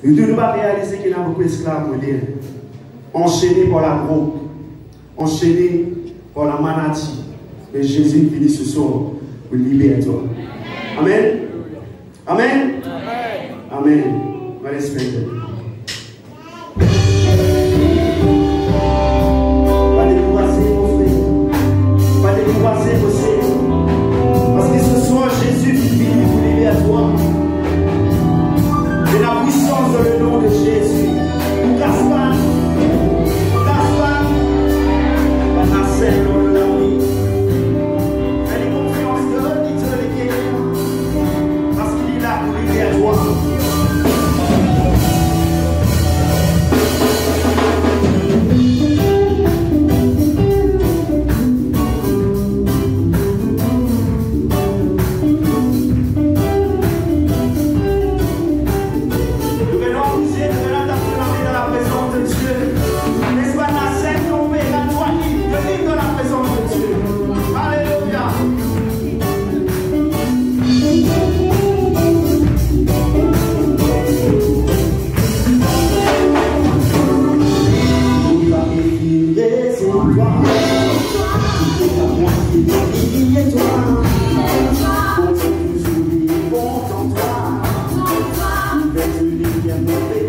Nous ne devons pas réaliser qu'il y a beaucoup d'esclaves modernes, enchaînés par la drogue, enchaînés par la maladie. Mais Jésus est venu ce soir pour libérer toi. Amen. Amen. Amen. On va l'espérer. Pas décourager mon frère. Pas décourager vos sœurs. Parce que ce soir, Jésus est venu pour libérer toi. Et la puissance dans le nom de Jésus. Nous casse pas. Nous casse pas. On va nascer dans le l'avenir. Elle est confiance de l'auditeur de quelqu'un. Parce qu'il est là pour libérer toi. Pour toujours vivre en toi, il va te libérer.